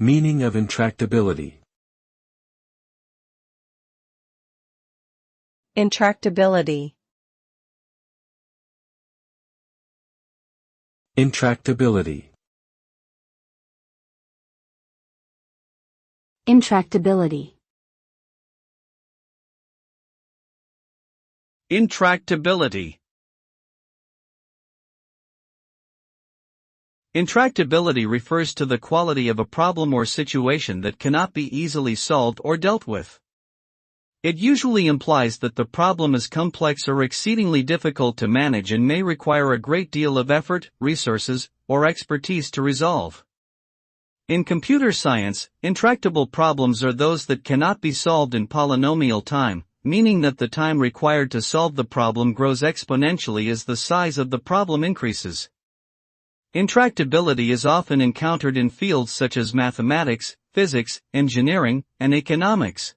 Meaning of intractability. Intractability. Intractability. Intractability. Intractability. Intractability refers to the quality of a problem or situation that cannot be easily solved or dealt with. It usually implies that the problem is complex or exceedingly difficult to manage and may require a great deal of effort, resources, or expertise to resolve. In computer science, intractable problems are those that cannot be solved in polynomial time, meaning that the time required to solve the problem grows exponentially as the size of the problem increases. Intractability is often encountered in fields such as mathematics, physics, engineering, and economics.